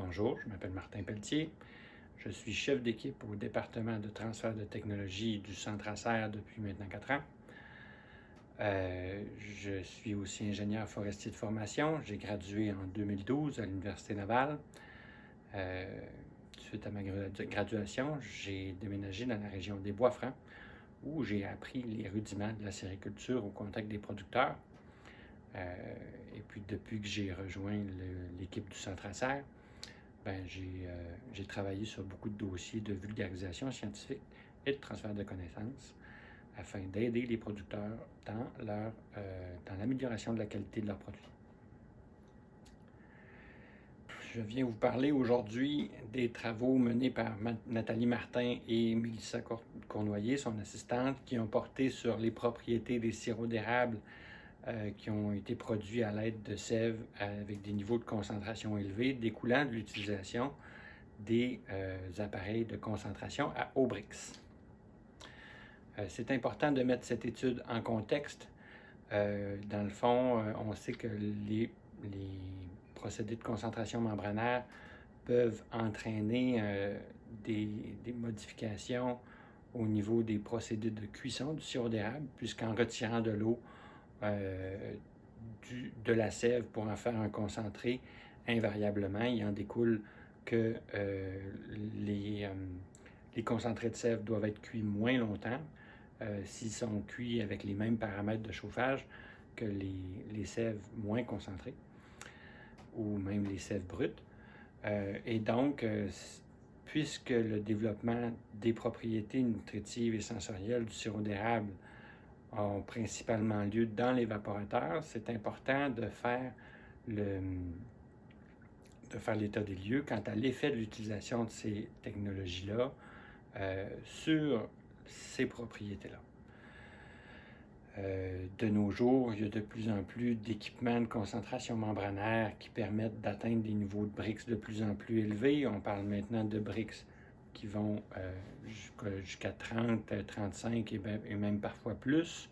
Bonjour, je m'appelle Martin Pelletier. Je suis chef d'équipe au département de transfert de technologie du Centre Acer depuis maintenant 4 ans. Je suis aussi ingénieur forestier de formation. J'ai gradué en 2012 à l'Université Laval. Suite à ma graduation, j'ai déménagé dans la région des Bois-Francs où j'ai appris les rudiments de la sériculture au contact des producteurs. Et puis depuis que j'ai rejoint l'équipe du Centre Acer, j'ai travaillé sur beaucoup de dossiers de vulgarisation scientifique et de transfert de connaissances afin d'aider les producteurs dans l'amélioration de la qualité de leurs produits. Je viens vous parler aujourd'hui des travaux menés par Nathalie Martin et Mélissa Cournoyer, son assistante, qui ont porté sur les propriétés des sirops d'érable qui ont été produits à l'aide de sève avec des niveaux de concentration élevés découlant de l'utilisation des appareils de concentration à Aubrix. C'est important de mettre cette étude en contexte. Dans le fond, on sait que les procédés de concentration membranaire peuvent entraîner des modifications au niveau des procédés de cuisson du sirop d'érable, puisqu'en retirant de l'eau de la sève pour en faire un concentré, invariablement, il en découle que les concentrés de sève doivent être cuits moins longtemps s'ils sont cuits avec les mêmes paramètres de chauffage que les sèves moins concentrées ou même les sèves brutes. Et donc, puisque le développement des propriétés nutritives et sensorielles du sirop d'érable ont principalement lieu dans l'évaporateur, c'est important de faire l'état des lieux quant à l'effet de l'utilisation de ces technologies-là sur ces propriétés-là. De nos jours, il y a de plus en plus d'équipements de concentration membranaire qui permettent d'atteindre des niveaux de Brix de plus en plus élevés. On parle maintenant de Brix qui vont jusqu'à 30, 35 et même parfois plus.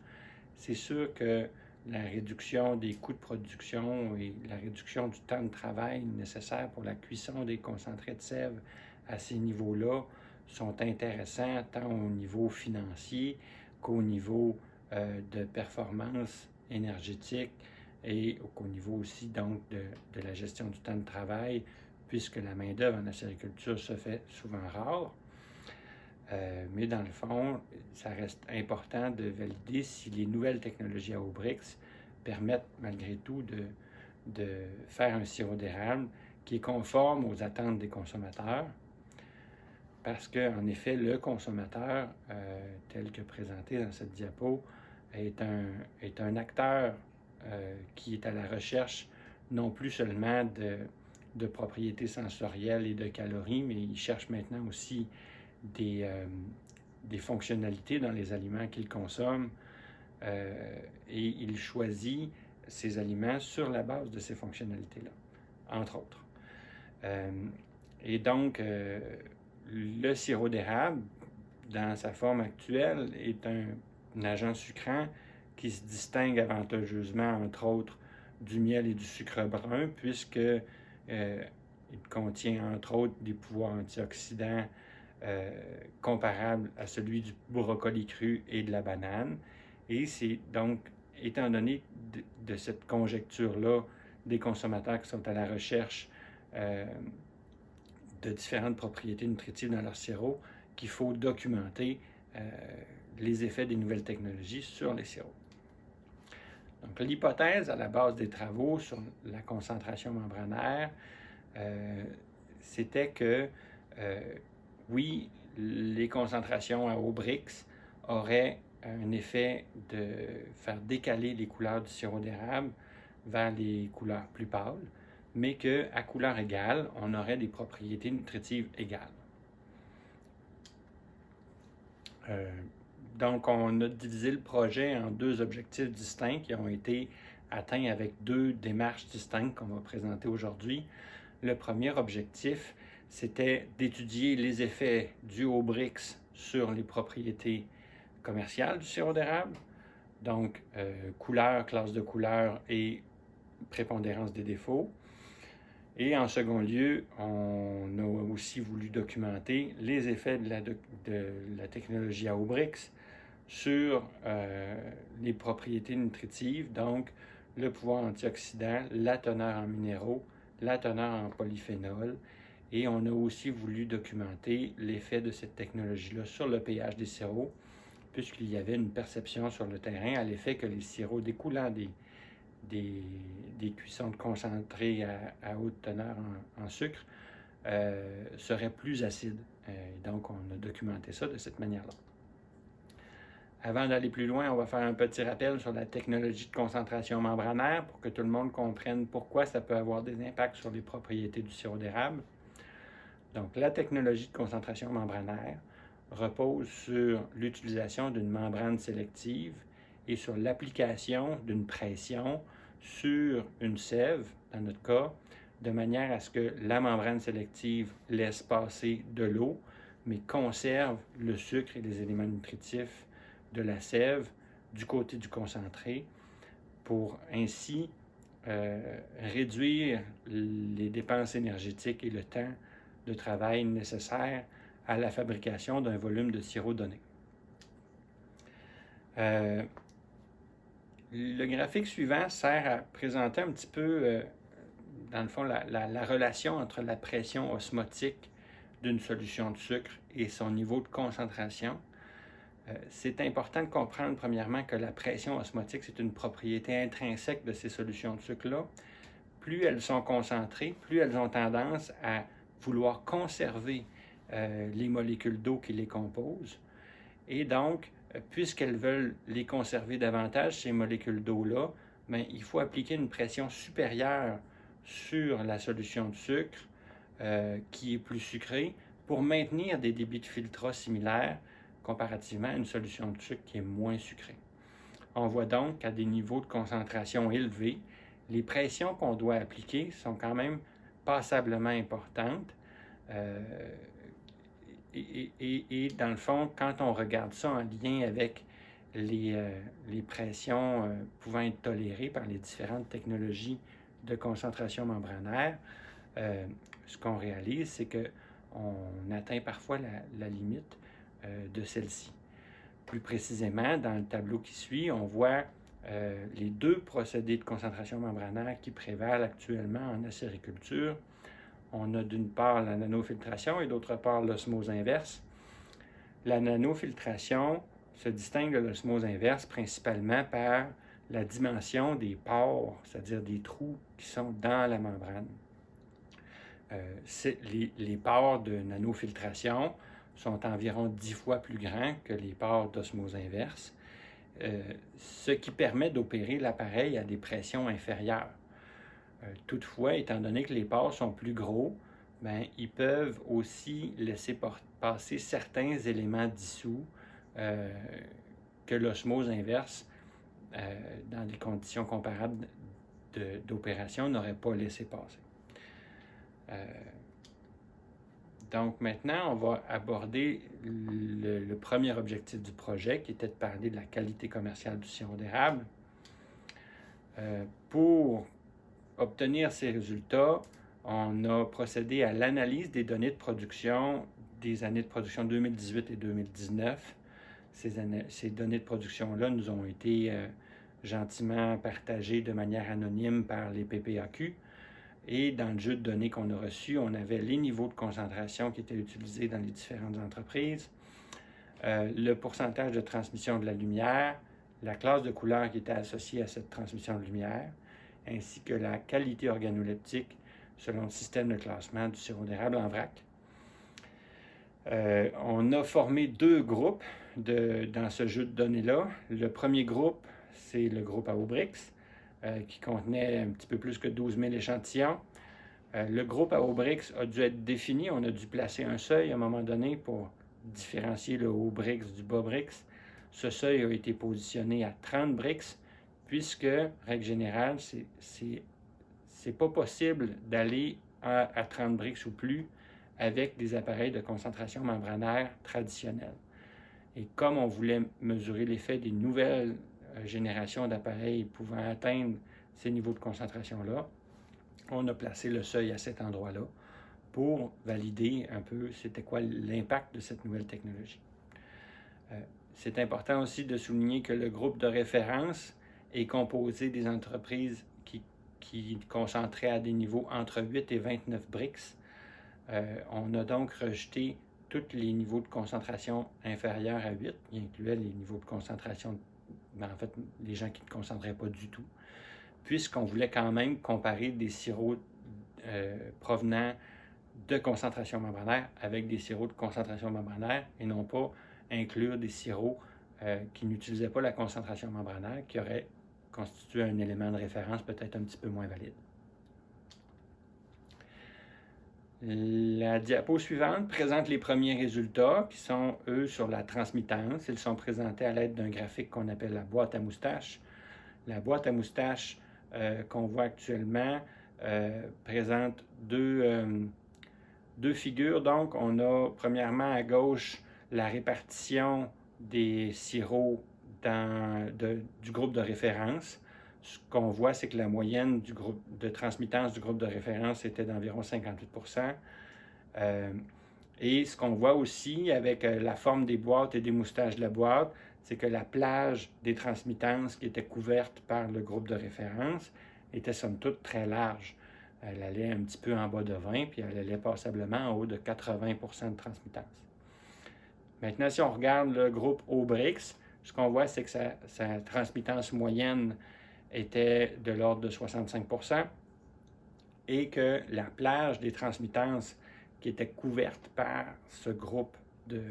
C'est sûr que la réduction des coûts de production et la réduction du temps de travail nécessaire pour la cuisson des concentrés de sève à ces niveaux-là sont intéressants tant au niveau financier qu'au niveau de performance énergétique et qu'au niveau aussi donc de la gestion du temps de travail, puisque la main-d'œuvre en acériculture se fait souvent rare. Mais dans le fond, ça reste important de valider si les nouvelles technologies à Aubrix permettent malgré tout de faire un sirop d'érable qui est conforme aux attentes des consommateurs. Parce qu'en effet, le consommateur, tel que présenté dans cette diapo, est un acteur qui est à la recherche non plus seulement de propriétés sensorielles et de calories, mais il cherche maintenant aussi des fonctionnalités dans les aliments qu'il consomme et il choisit ses aliments sur la base de ces fonctionnalités-là, entre autres. Et donc, le sirop d'érable, dans sa forme actuelle, est un agent sucrant qui se distingue avantageusement, entre autres, du miel et du sucre brun, puisque il contient, entre autres, des pouvoirs antioxydants comparables à celui du brocoli cru et de la banane. Et c'est donc, étant donné de cette conjecture-là, des consommateurs qui sont à la recherche de différentes propriétés nutritives dans leur sirop, qu'il faut documenter les effets des nouvelles technologies sur les sirops. Donc, l'hypothèse à la base des travaux sur la concentration membranaire, c'était que, oui, les concentrations à Aubrix auraient un effet de faire décaler les couleurs du sirop d'érable vers les couleurs plus pâles, mais qu'à couleur égale, on aurait des propriétés nutritives égales. Donc, on a divisé le projet en deux objectifs distincts qui ont été atteints avec deux démarches distinctes qu'on va présenter aujourd'hui. Le premier objectif, c'était d'étudier les effets du Aubrix sur les propriétés commerciales du sirop d'érable, donc couleur, classe de couleur et prépondérance des défauts. Et en second lieu, on a aussi voulu documenter les effets de la technologie AOBRICS sur les propriétés nutritives, donc le pouvoir antioxydant, la teneur en minéraux, la teneur en polyphénol. Et on a aussi voulu documenter l'effet de cette technologie-là sur le pH des sirops, puisqu'il y avait une perception sur le terrain à l'effet que les sirops découlant des cuissons de concentrés à haute teneur en sucre seraient plus acides. Donc, on a documenté ça de cette manière-là. Avant d'aller plus loin, on va faire un petit rappel sur la technologie de concentration membranaire pour que tout le monde comprenne pourquoi ça peut avoir des impacts sur les propriétés du sirop d'érable. Donc, la technologie de concentration membranaire repose sur l'utilisation d'une membrane sélective et sur l'application d'une pression sur une sève, dans notre cas, de manière à ce que la membrane sélective laisse passer de l'eau, mais conserve le sucre et les éléments nutritifs de la sève du côté du concentré pour ainsi réduire les dépenses énergétiques et le temps de travail nécessaire à la fabrication d'un volume de sirop donné. Le graphique suivant sert à présenter un petit peu, dans le fond, la relation entre la pression osmotique d'une solution de sucre et son niveau de concentration. C'est important de comprendre, premièrement, que la pression osmotique, c'est une propriété intrinsèque de ces solutions de sucre-là. Plus elles sont concentrées, plus elles ont tendance à vouloir conserver les molécules d'eau qui les composent. Et donc, puisqu'elles veulent les conserver davantage, ces molécules d'eau-là, bien, il faut appliquer une pression supérieure sur la solution de sucre qui est plus sucrée pour maintenir des débits de filtrat similaires comparativement à une solution de sucre qui est moins sucrée. On voit donc qu'à des niveaux de concentration élevés, les pressions qu'on doit appliquer sont quand même passablement importantes. Et dans le fond, quand on regarde ça en lien avec les pressions pouvant être tolérées par les différentes technologies de concentration membranaire, ce qu'on réalise, c'est qu'on atteint parfois la limite de celle-ci. Plus précisément, dans le tableau qui suit, on voit les deux procédés de concentration membranaire qui prévalent actuellement en acériculture. On a d'une part la nanofiltration et d'autre part l'osmose inverse. La nanofiltration se distingue de l'osmose inverse principalement par la dimension des pores, c'est-à-dire des trous qui sont dans la membrane. Les pores de nanofiltration sont environ 10 fois plus grands que les pores d'osmose inverse, ce qui permet d'opérer l'appareil à des pressions inférieures. Toutefois, étant donné que les pores sont plus gros, bien, ils peuvent aussi laisser passer certains éléments dissous que l'osmose inverse, dans des conditions comparables d'opération, n'aurait pas laissé passer. Donc maintenant, on va aborder le premier objectif du projet, qui était de parler de la qualité commerciale du sirop d'érable. Pour obtenir ces résultats, on a procédé à l'analyse des données de production des années de production 2018 et 2019. Ces données de production-là nous ont été gentiment partagées de manière anonyme par les PPAQ. Et dans le jeu de données qu'on a reçu, on avait les niveaux de concentration qui étaient utilisés dans les différentes entreprises, le pourcentage de transmission de la lumière, la classe de couleur qui était associée à cette transmission de lumière, ainsi que la qualité organoleptique selon le système de classement du sirop d'érable en vrac. On a formé deux groupes dans ce jeu de données-là. Le premier groupe, c'est le groupe AOBRICS, qui contenait un petit peu plus que 12 000 échantillons. Le groupe AOBRICS a dû être défini. On a dû placer un seuil à un moment donné pour différencier le haut BRICS du bas BRICS. Ce seuil a été positionné à 30 BRICS, puisque, règle générale, c'est pas possible d'aller à 30 BRICS ou plus avec des appareils de concentration membranaire traditionnels. Et comme on voulait mesurer l'effet des nouvelles générations d'appareils pouvant atteindre ces niveaux de concentration-là, on a placé le seuil à cet endroit-là pour valider un peu c'était quoi l'impact de cette nouvelle technologie. C'est important aussi de souligner que le groupe de référence est composé des entreprises qui concentraient à des niveaux entre 8 et 29 BRICS. On a donc rejeté tous les niveaux de concentration inférieurs à 8, qui incluaient les niveaux de concentration, en fait, les gens qui ne concentraient pas du tout, puisqu'on voulait quand même comparer des sirops provenant de concentration membranaire avec des sirops de concentration membranaire et non pas inclure des sirops qui n'utilisaient pas la concentration membranaire, qui auraient constitué un élément de référence peut-être un petit peu moins valide. La diapo suivante présente les premiers résultats qui sont, eux, sur la transmittance. Ils sont présentés à l'aide d'un graphique qu'on appelle la boîte à moustache. La boîte à moustache qu'on voit actuellement présente deux figures. Donc, on a premièrement à gauche la répartition des sirops du groupe de référence. Ce qu'on voit, c'est que la moyenne du groupe de transmittance du groupe de référence était d'environ 58%. Et ce qu'on voit aussi avec la forme des boîtes et des moustaches de la boîte, c'est que la plage des transmittances qui était couverte par le groupe de référence était somme toute très large. Elle allait un petit peu en bas de 20, puis elle allait passablement en haut de 80% de transmittance. Maintenant, si on regarde le groupe OBRICS, ce qu'on voit, c'est que sa transmittance moyenne était de l'ordre de 65% et que la plage des transmittances qui était couverte par ce groupe de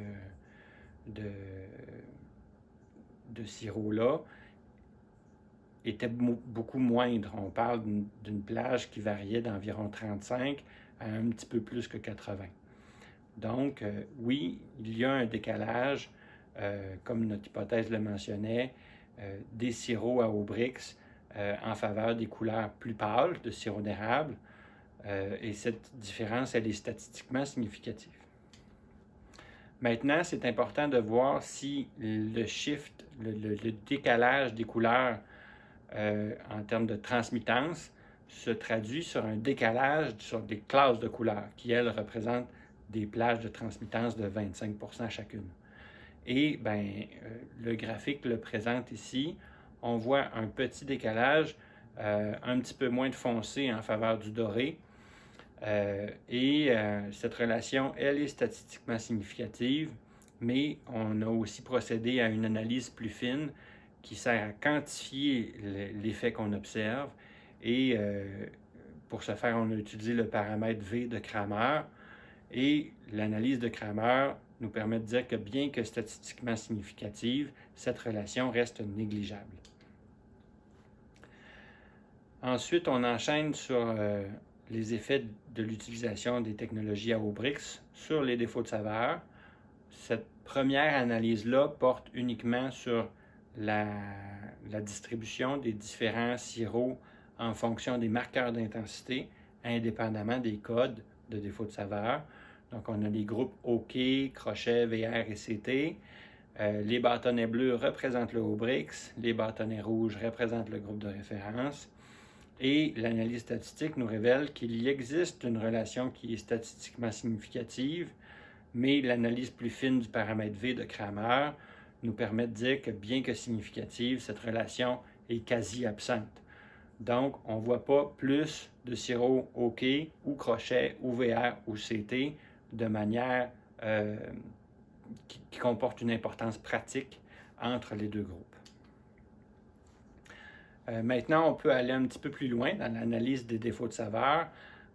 sirops-là était beaucoup moindre. On parle d'une plage qui variait d'environ 35 à un petit peu plus que 80. Donc, oui, il y a un décalage, comme notre hypothèse le mentionnait, des sirops à OBRICS en faveur des couleurs plus pâles de sirop d'érable. Et cette différence, elle est statistiquement significative. Maintenant, c'est important de voir si le shift, le décalage des couleurs en termes de transmittance se traduit sur un décalage sur des classes de couleurs qui, elles, représentent des plages de transmittance de 25% chacune. Et le graphique le présente ici. On voit un petit décalage, un petit peu moins de foncé en faveur du doré. Cette relation, elle, est statistiquement significative, mais on a aussi procédé à une analyse plus fine qui sert à quantifier l'effet qu'on observe. Et pour ce faire, on a utilisé le paramètre V de Cramer. Et l'analyse de Cramer nous permet de dire que bien que statistiquement significative, cette relation reste négligeable. Ensuite, on enchaîne sur les effets de l'utilisation des technologies à OBRICS sur les défauts de saveur. Cette première analyse-là porte uniquement sur la distribution des différents sirops en fonction des marqueurs d'intensité, indépendamment des codes de défaut de saveur. Donc, on a les groupes OK, crochet, VR et CT. Les bâtonnets bleus représentent le OBRICS, les bâtonnets rouges représentent le groupe de référence. Et l'analyse statistique nous révèle qu'il y existe une relation qui est statistiquement significative, mais l'analyse plus fine du paramètre V de Cramer nous permet de dire que, bien que significative, cette relation est quasi absente. Donc, on ne voit pas plus de sirop OK ou crochet ou VR ou CT de manière qui comporte une importance pratique entre les deux groupes. Maintenant, on peut aller un petit peu plus loin dans l'analyse des défauts de saveur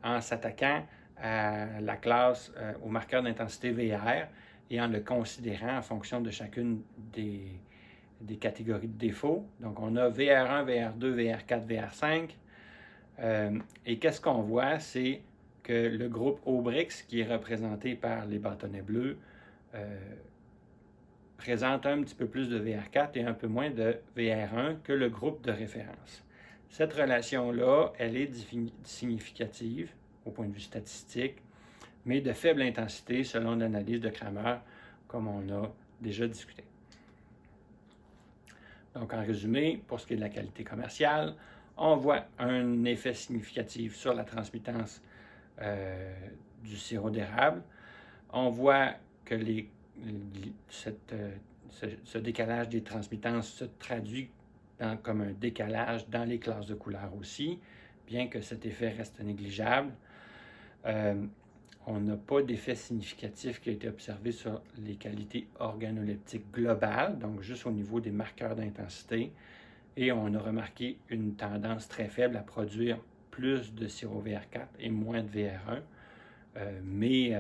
en s'attaquant à la classe au marqueur d'intensité VR et en le considérant en fonction de chacune des catégories de défauts. Donc, on a VR1, VR2, VR4, VR5. Et qu'est-ce qu'on voit? C'est que le groupe OBRICS, qui est représenté par les bâtonnets bleus, présente un petit peu plus de VR4 et un peu moins de VR1 que le groupe de référence. Cette relation-là, elle est significative au point de vue statistique, mais de faible intensité selon l'analyse de Cramer, comme on a déjà discuté. Donc, en résumé, pour ce qui est de la qualité commerciale, on voit un effet significatif sur la transmittance du sirop d'érable. On voit que ce décalage des transmittances se traduit comme un décalage dans les classes de couleurs aussi, bien que cet effet reste négligeable. On n'a pas d'effet significatif qui a été observé sur les qualités organoleptiques globales, donc juste au niveau des marqueurs d'intensité. Et on a remarqué une tendance très faible à produire plus de sirop VR4 et moins de VR1. Mais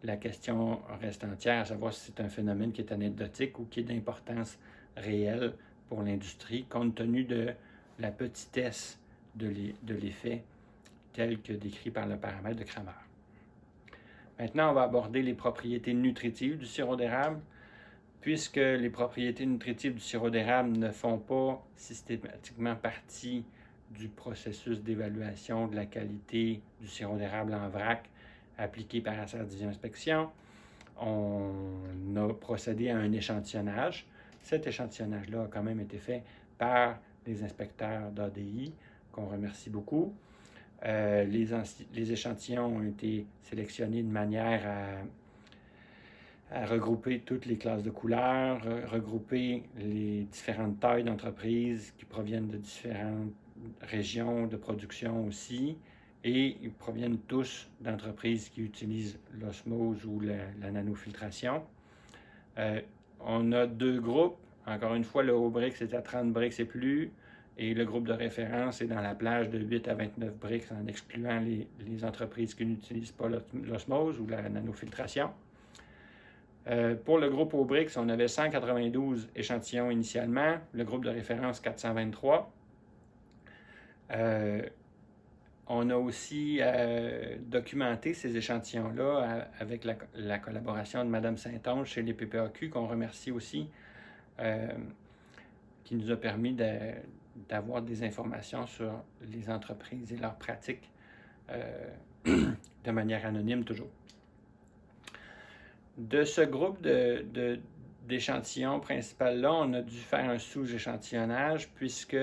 la question reste entière, à savoir si c'est un phénomène qui est anecdotique ou qui est d'importance réelle pour l'industrie, compte tenu de la petitesse de l'effet tel que décrit par le paramètre de Cramer. Maintenant, on va aborder les propriétés nutritives du sirop d'érable. Puisque les propriétés nutritives du sirop d'érable ne font pas systématiquement partie du processus d'évaluation de la qualité du sirop d'érable en vrac appliqué par la Division Inspection, on a procédé à un échantillonnage. Cet échantillonnage-là a quand même été fait par les inspecteurs d'ADI, qu'on remercie beaucoup. Les échantillons ont été sélectionnés de manière à regrouper toutes les classes de couleurs, regrouper les différentes tailles d'entreprises qui proviennent de différentes régions de production aussi, et ils proviennent tous d'entreprises qui utilisent l'osmose ou la nanofiltration. On a deux groupes. Encore une fois, le haut Brix est à 30 Brix et plus, et le groupe de référence est dans la plage de 8 à 29 Brix en excluant les entreprises qui n'utilisent pas l'osmose ou la nanofiltration. Pour le groupe Aubrix, on avait 192 échantillons initialement, le groupe de référence 423. On a aussi documenté ces échantillons-là avec la collaboration de Mme Saint-Onge chez les PPAQ, qu'on remercie aussi, qui nous a permis d'avoir des informations sur les entreprises et leurs pratiques de manière anonyme toujours. De ce groupe d'échantillons principal-là, on a dû faire un sous-échantillonnage puisque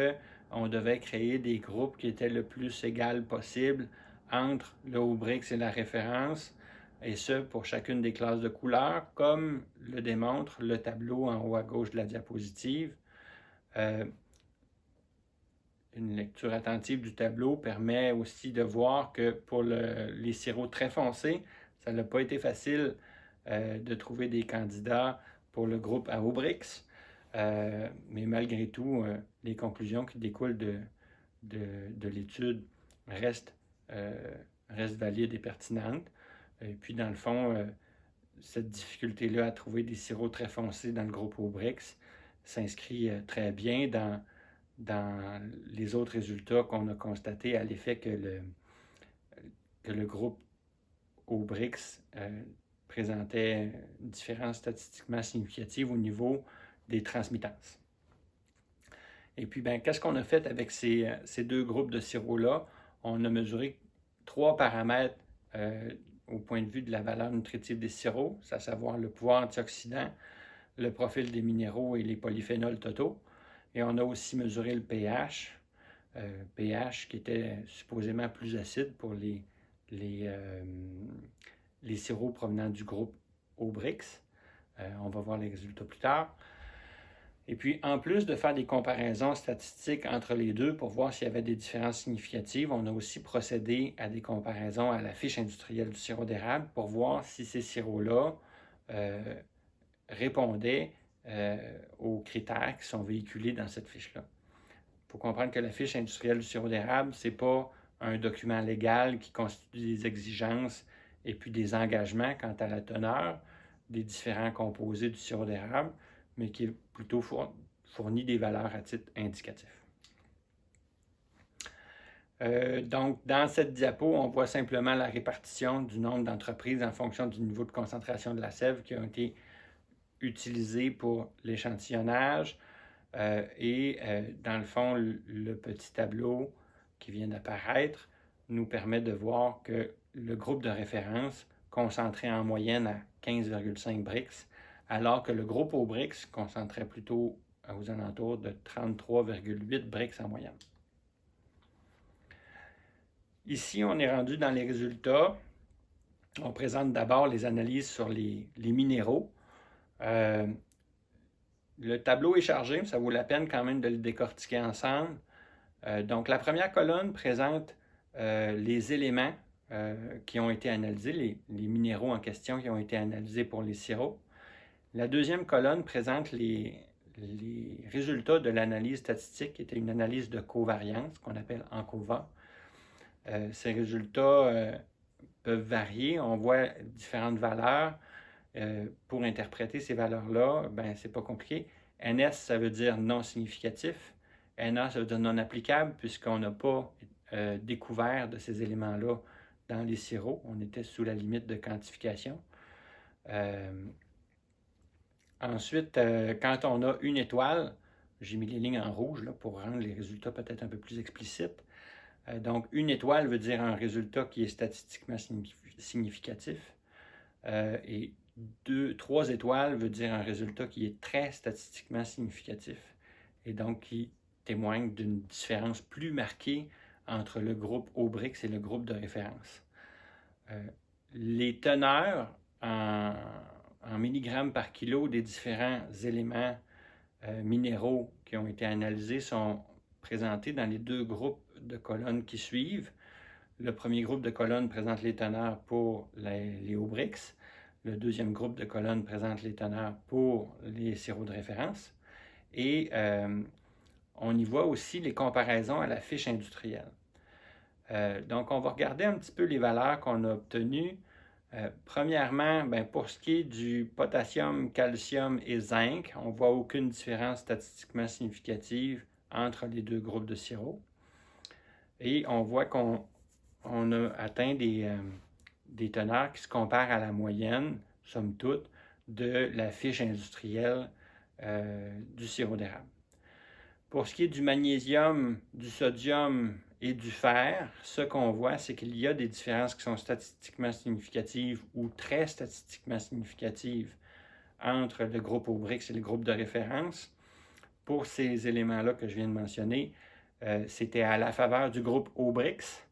on devait créer des groupes qui étaient le plus égal possible entre le Aubrix et la référence, et ce pour chacune des classes de couleurs, comme le démontre le tableau en haut à gauche de la diapositive. Une lecture attentive du tableau permet aussi de voir que pour les sirops très foncés, ça n'a pas été facile de trouver des candidats pour le groupe à Aubrix, mais malgré tout, les conclusions qui découlent de l'étude restent valides et pertinentes. Et puis, dans le fond, cette difficulté-là à trouver des sirops très foncés dans le groupe Aubrix s'inscrit très bien dans les autres résultats qu'on a constatés à l'effet que le groupe Aubrix présentait une différence statistiquement significative au niveau des transmittances. Et puis, qu'est-ce qu'on a fait avec ces deux groupes de sirops-là? On a mesuré 3 paramètres au point de vue de la valeur nutritive des sirops, à savoir le pouvoir antioxydant, le profil des minéraux et les polyphénols totaux. Et on a aussi mesuré le pH, pH qui était supposément plus acide pour les sirops provenant du groupe Aubrix. On va voir les résultats plus tard. Et puis, en plus de faire des comparaisons statistiques entre les deux pour voir s'il y avait des différences significatives, on a aussi procédé à des comparaisons à la fiche industrielle du sirop d'érable pour voir si ces sirops-là répondaient aux critères qui sont véhiculés dans cette fiche-là. Il faut comprendre que la fiche industrielle du sirop d'érable, ce n'est pas un document légal qui constitue des exigences et puis des engagements quant à la teneur des différents composés du sirop d'érable, mais qui est plutôt fournit des valeurs à titre indicatif. Donc, dans cette diapo, on voit simplement la répartition du nombre d'entreprises en fonction du niveau de concentration de la sève qui ont été utilisées pour l'échantillonnage. Dans le fond, le petit tableau qui vient d'apparaître nous permet de voir que le groupe de référence concentrait en moyenne à 15,5 Brix, alors que le groupe Aubrix concentrait plutôt aux alentours de 33,8 Brix en moyenne. Ici, on est rendu dans les résultats. On présente d'abord les analyses sur les minéraux. Le tableau est chargé, ça vaut la peine quand même de le décortiquer ensemble. Donc, la première colonne présente les éléments qui ont été analysés, les minéraux en question qui ont été analysés pour les sirops. La deuxième colonne présente les résultats de l'analyse statistique, qui était une analyse de covariance, qu'on appelle ANCOVA. Ces résultats peuvent varier. On voit différentes valeurs. Pour interpréter ces valeurs-là, ben, c'est pas compliqué. NS, ça veut dire non significatif. NA, ça veut dire non applicable, puisqu'on n'a pas découvert de ces éléments-là dans les sirops. On était sous la limite de quantification. Ensuite, quand on a une étoile, j'ai mis les lignes en rouge là, pour rendre les résultats peut-être un peu plus explicites. Donc, une étoile veut dire un résultat qui est statistiquement significatif. Et 3 étoiles veut dire un résultat qui est très statistiquement significatif et donc qui témoigne d'une différence plus marquée entre le groupe Aubrix et le groupe de référence. Les teneurs en milligrammes par kilo des différents éléments minéraux qui ont été analysés sont présentés dans les 2 groupes de colonnes qui suivent. Le premier groupe de colonnes présente les teneurs pour les Aubrix. Le deuxième groupe de colonnes présente les teneurs pour les sirops de référence. Et on y voit aussi les comparaisons à la fiche industrielle. Donc, on va regarder un petit peu les valeurs qu'on a obtenues. Premièrement, ben, pour ce qui est du potassium, calcium et zinc, on ne voit aucune différence statistiquement significative entre les 2 groupes de sirops. Et on voit qu'on a atteint des teneurs qui se comparent à la moyenne, somme toute, de la fiche industrielle du sirop d'érable. Pour ce qui est du magnésium, du sodium et du fer, ce qu'on voit, c'est qu'il y a des différences qui sont statistiquement significatives ou très statistiquement significatives entre le groupe Aubrix et le groupe de référence. Pour ces éléments-là que je viens de mentionner, c'était à la faveur du groupe Aubrix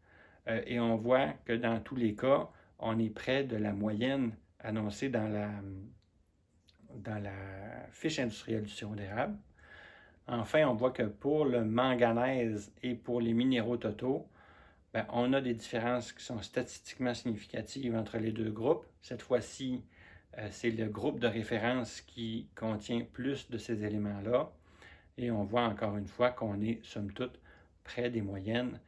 et on voit que dans tous les cas, on est près de la moyenne annoncée dans la fiche industrielle du sirop d'érable. Enfin, on voit que pour le manganèse et pour les minéraux totaux, ben, on a des différences qui sont statistiquement significatives entre les 2 groupes. Cette fois-ci, c'est le groupe de référence qui contient plus de ces éléments-là. Et on voit encore une fois qu'on est, somme toute, près des moyennes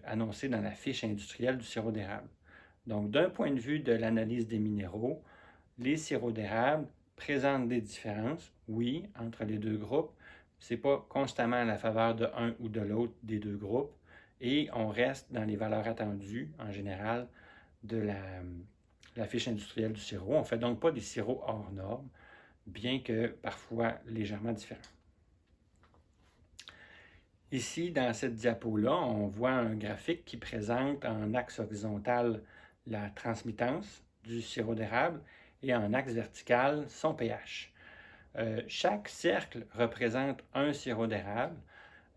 annoncées dans la fiche industrielle du sirop d'érable. Donc, d'un point de vue de l'analyse des minéraux, les sirops d'érable présentent des différences, oui, entre les 2 groupes. Ce n'est pas constamment à la faveur de un ou de l'autre des 2 groupes. Et on reste dans les valeurs attendues, en général, de la fiche industrielle du sirop. On ne fait donc pas des sirops hors normes, bien que parfois légèrement différents. Ici, dans cette diapo-là, on voit un graphique qui présente en axe horizontal la transmittance du sirop d'érable et en axe vertical son pH. Chaque cercle représente un sirop d'érable.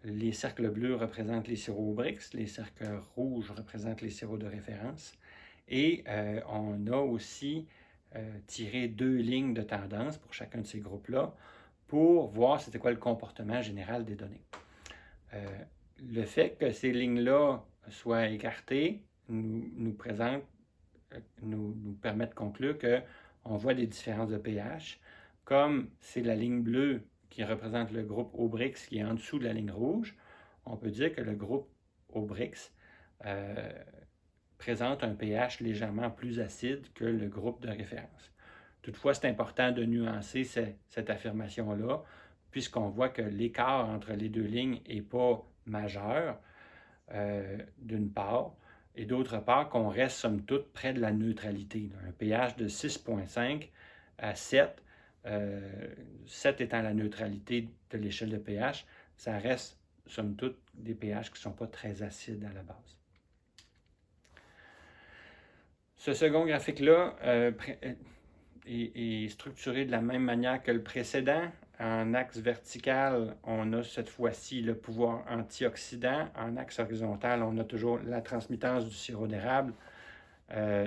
Les cercles bleus représentent les sirops Aubrix, les cercles rouges représentent les sirops de référence. Et on a aussi tiré 2 lignes de tendance pour chacun de ces groupes-là pour voir c'était quoi le comportement général des données. Le fait que ces lignes-là soient écartées nous permet de conclure qu'on voit des différences de pH. Comme c'est la ligne bleue qui représente le groupe Aubrix qui est en dessous de la ligne rouge, on peut dire que le groupe Aubrix présente un pH légèrement plus acide que le groupe de référence. Toutefois, c'est important de nuancer cette affirmation-là, puisqu'on voit que l'écart entre les 2 lignes n'est pas majeur, d'une part, et d'autre part, qu'on reste somme toute près de la neutralité. Un pH de 6,5 à 7, 7 étant la neutralité de l'échelle de pH, ça reste somme toute des pH qui ne sont pas très acides à la base. Ce second graphique-là est structuré de la même manière que le précédent. en axe vertical, on a cette fois-ci le pouvoir antioxydant. En axe horizontal, on a toujours la transmittance du sirop d'érable.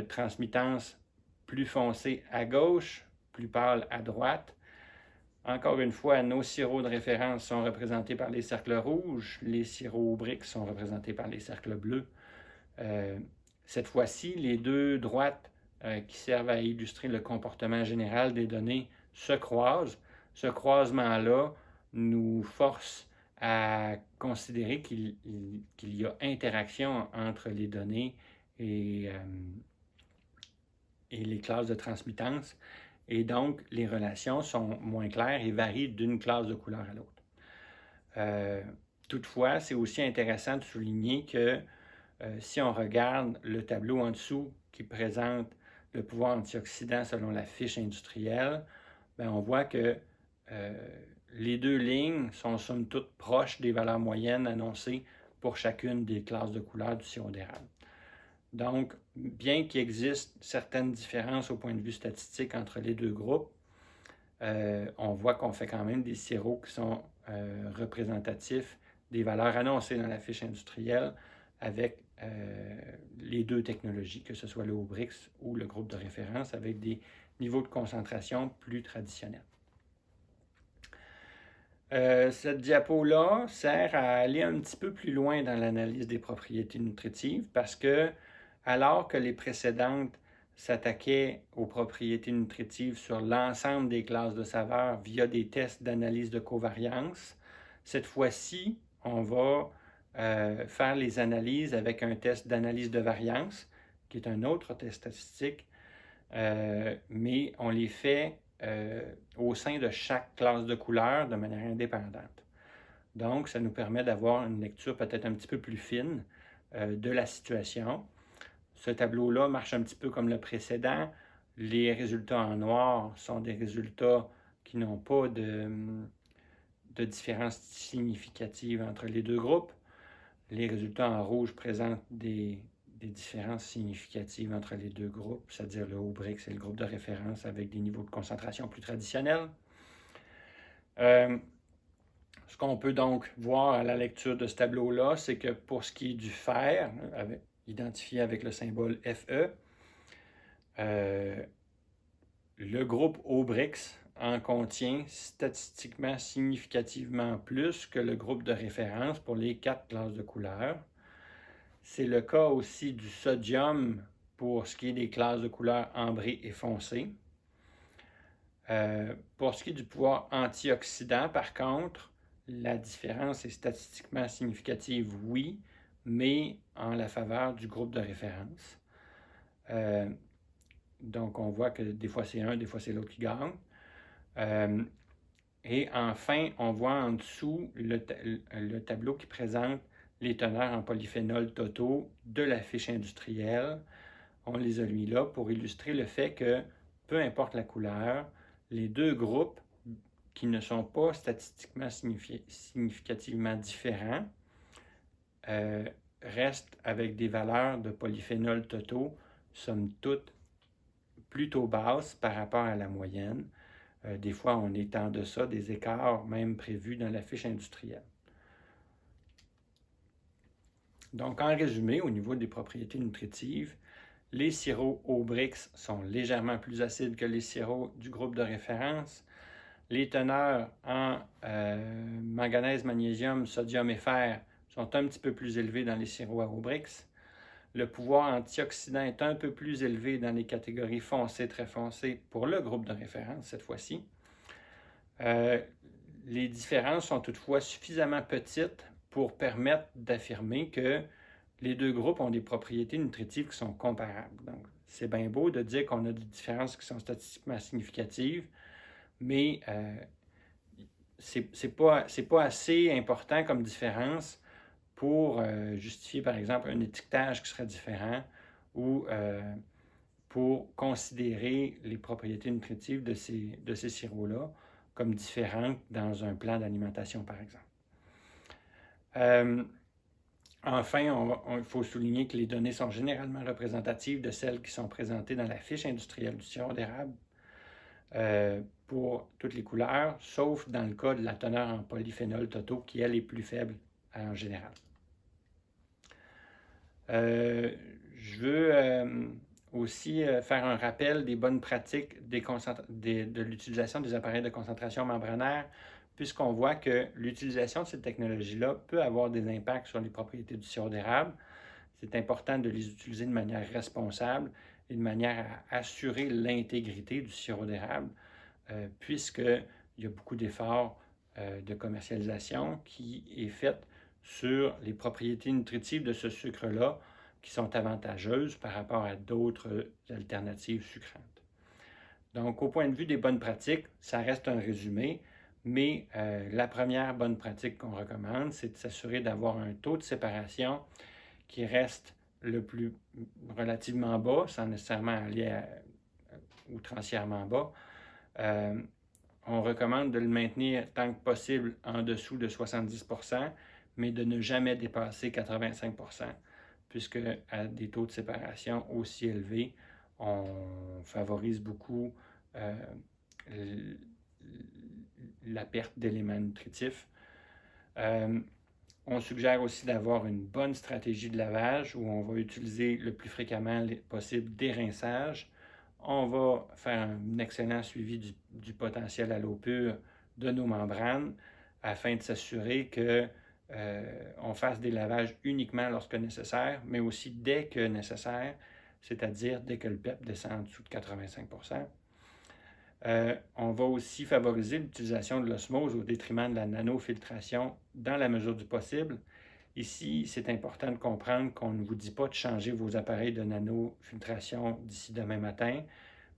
Transmittance plus foncée à gauche, plus pâle à droite. Encore une fois, nos sirops de référence sont représentés par les cercles rouges. Les sirops Aubrix sont représentés par les cercles bleus. Cette fois-ci, les deux droites qui servent à illustrer le comportement général des données se croisent. Ce croisement-là nous force à considérer qu'il y a interaction entre les données et les classes de transmittance. Et donc, les relations sont moins claires et varient d'une classe de couleur à l'autre. Toutefois, c'est aussi intéressant de souligner que si on regarde le tableau en dessous qui présente le pouvoir antioxydant selon la fiche industrielle, bien, on voit que les deux lignes sont somme toute proches des valeurs moyennes annoncées pour chacune des classes de couleurs du sirop d'érable. Donc, bien qu'il existe certaines différences au point de vue statistique entre les deux groupes, on voit qu'on fait quand même des sirops qui sont représentatifs des valeurs annoncées dans la fiche industrielle avec les deux technologies, que ce soit le Aubrix ou le groupe de référence, avec des niveaux de concentration plus traditionnels. Cette diapo-là sert à aller un petit peu plus loin dans l'analyse des propriétés nutritives parce que, alors que les précédentes s'attaquaient aux propriétés nutritives sur l'ensemble des classes de saveurs via des tests d'analyse de covariance, cette fois-ci, on va faire les analyses avec un test d'analyse de variance, qui est un autre test statistique, mais on les fait au sein de chaque classe de couleur de manière indépendante. Donc, ça nous permet d'avoir une lecture peut-être un petit peu plus fine de la situation. Ce tableau-là marche un petit peu comme le précédent. Les résultats en noir sont des résultats qui n'ont pas de différence significative entre les deux groupes. Les résultats en rouge présentent des différences significatives entre les deux groupes, c'est-à-dire le Aubrix et le groupe de référence avec des niveaux de concentration plus traditionnels. Ce qu'on peut donc voir à la lecture de ce tableau-là, c'est que pour ce qui est du fer, identifié avec le symbole Fe, le groupe Aubrix en contient statistiquement significativement plus que le groupe de référence pour les 4 classes de couleurs. C'est le cas aussi du sodium pour ce qui est des classes de couleurs ambrées et foncées. Pour ce qui est du pouvoir antioxydant, par contre, la différence est statistiquement significative, oui, mais en la faveur du groupe de référence. Donc, on voit que des fois c'est un, des fois c'est l'autre qui gagne. Et enfin, on voit en dessous le tableau qui présente les teneurs en polyphénol totaux de la fiche industrielle. On les a mis là pour illustrer le fait que, peu importe la couleur, les deux groupes qui ne sont pas statistiquement significativement différents restent avec des valeurs de polyphénol totaux, somme toute, plutôt basses par rapport à la moyenne. Des fois, on est en deçà des écarts même prévus dans la fiche industrielle. Donc, en résumé, au niveau des propriétés nutritives, les sirops Aubrix sont légèrement plus acides que les sirops du groupe de référence. Les teneurs en manganèse, magnésium, sodium et fer sont un petit peu plus élevées dans les sirops à Aubrix. Le pouvoir antioxydant est un peu plus élevé dans les catégories foncées, très foncées pour le groupe de référence cette fois-ci. Les différences sont toutefois suffisamment petites pour permettre d'affirmer que les deux groupes ont des propriétés nutritives qui sont comparables. Donc, c'est bien beau de dire qu'on a des différences qui sont statistiquement significatives, mais c'est pas assez important comme différence pour justifier, par exemple, un étiquetage qui serait différent ou pour considérer les propriétés nutritives de ces sirops-là comme différentes dans un plan d'alimentation, par exemple. Enfin, il faut souligner que les données sont généralement représentatives de celles qui sont présentées dans la fiche industrielle du sirop d'érable. pour toutes les couleurs, sauf dans le cas de la teneur en polyphénol totaux, qui, elle, est plus faible en général. Je veux aussi faire un rappel des bonnes pratiques de l'utilisation des appareils de concentration membranaire, puisqu'on voit que l'utilisation de ces technologies-là peut avoir des impacts sur les propriétés du sirop d'érable. C'est important de les utiliser de manière responsable et de manière à assurer l'intégrité du sirop d'érable, puisqu'il y a beaucoup d'efforts de commercialisation qui est fait sur les propriétés nutritives de ce sucre-là qui sont avantageuses par rapport à d'autres alternatives sucrantes. Donc, au point de vue des bonnes pratiques, ça reste un résumé, mais la première bonne pratique qu'on recommande, c'est de s'assurer d'avoir un taux de séparation qui reste le plus relativement bas, sans nécessairement aller outrancièrement bas. On recommande de le maintenir tant que possible en dessous de 70%, mais de ne jamais dépasser 85%, puisque à des taux de séparation aussi élevés, on favorise beaucoup la perte d'éléments nutritifs. On suggère aussi d'avoir une bonne stratégie de lavage où on va utiliser le plus fréquemment possible des rinçages. On va faire un excellent suivi du potentiel à l'eau pure de nos membranes afin de s'assurer qu'on fasse des lavages uniquement lorsque nécessaire, mais aussi dès que nécessaire, c'est-à-dire dès que le PEP descend en dessous de 85%. On va aussi favoriser l'utilisation de l'osmose au détriment de la nanofiltration dans la mesure du possible. Ici, c'est important de comprendre qu'on ne vous dit pas de changer vos appareils de nanofiltration d'ici demain matin,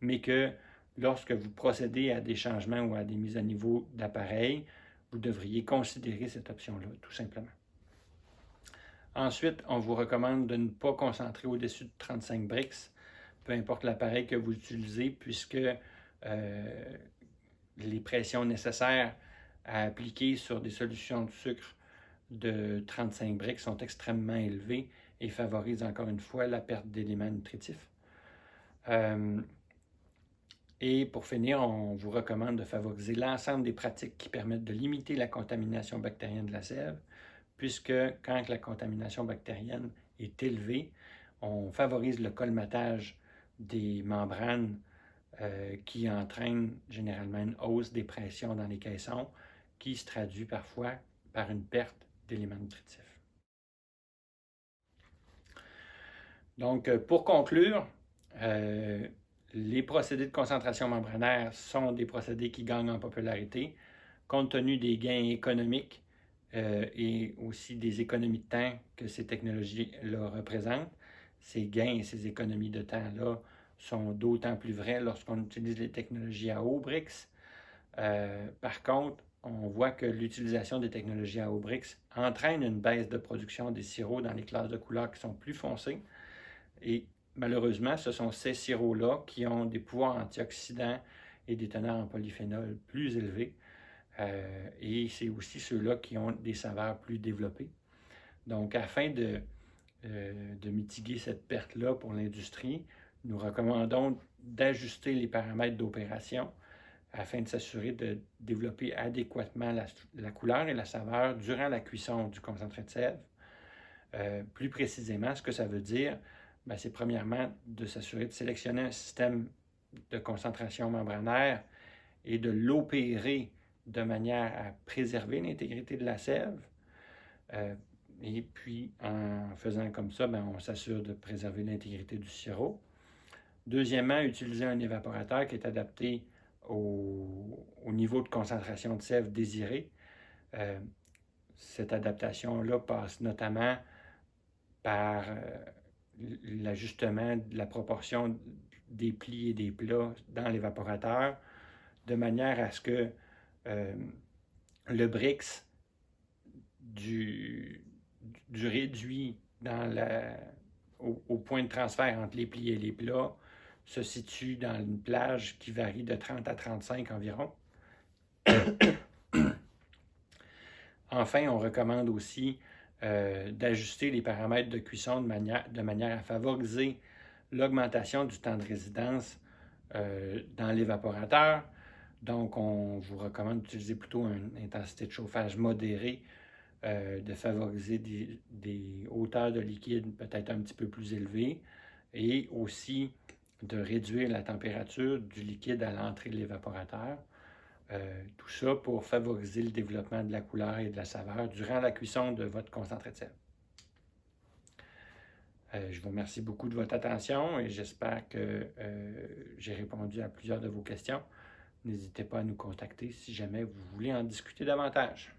mais que lorsque vous procédez à des changements ou à des mises à niveau d'appareils, vous devriez considérer cette option-là, tout simplement. Ensuite, on vous recommande de ne pas concentrer au-dessus de 35 Brix, peu importe l'appareil que vous utilisez, puisque les pressions nécessaires à appliquer sur des solutions de sucre de 35 Brix sont extrêmement élevées et favorisent encore une fois la perte d'éléments nutritifs. Et pour finir, on vous recommande de favoriser l'ensemble des pratiques qui permettent de limiter la contamination bactérienne de la sève, puisque quand la contamination bactérienne est élevée, on favorise le colmatage des membranes qui entraîne généralement une hausse des pressions dans les caissons qui se traduit parfois par une perte d'éléments nutritifs. Donc, pour conclure, les procédés de concentration membranaire sont des procédés qui gagnent en popularité compte tenu des gains économiques et aussi des économies de temps que ces technologies-là représentent. Ces gains et ces économies de temps-là sont d'autant plus vrais lorsqu'on utilise les technologies à haut Brix. Par contre, on voit que l'utilisation des technologies à haut Brix entraîne une baisse de production des sirops dans les classes de couleurs qui sont plus foncées. Et malheureusement, ce sont ces sirops-là qui ont des pouvoirs antioxydants et des teneurs en polyphénol plus élevés. Et c'est aussi ceux-là qui ont des saveurs plus développées. Donc, afin de mitiguer cette perte-là pour l'industrie, nous recommandons d'ajuster les paramètres d'opération afin de s'assurer de développer adéquatement la couleur et la saveur durant la cuisson du concentré de sève. Plus précisément, ce que ça veut dire, c'est premièrement de s'assurer de sélectionner un système de concentration membranaire et de l'opérer de manière à préserver l'intégrité de la sève. Et puis, en faisant comme ça, on s'assure de préserver l'intégrité du sirop. Deuxièmement, utiliser un évaporateur qui est adapté au niveau de concentration de sève désiré. Cette adaptation-là passe notamment par l'ajustement de la proportion des plis et des plats dans l'évaporateur, de manière à ce que le Brix du réduit au point de transfert entre les plis et les plats se situe dans une plage qui varie de 30 à 35 environ. Enfin, on recommande aussi d'ajuster les paramètres de cuisson de manière à favoriser l'augmentation du temps de résidence dans l'évaporateur. Donc, on vous recommande d'utiliser plutôt une intensité de chauffage modérée, de favoriser des hauteurs de liquide peut-être un petit peu plus élevées et aussi de réduire la température du liquide à l'entrée de l'évaporateur. Tout ça pour favoriser le développement de la couleur et de la saveur durant la cuisson de votre concentré de sel. Je vous remercie beaucoup de votre attention et j'espère que j'ai répondu à plusieurs de vos questions. N'hésitez pas à nous contacter si jamais vous voulez en discuter davantage.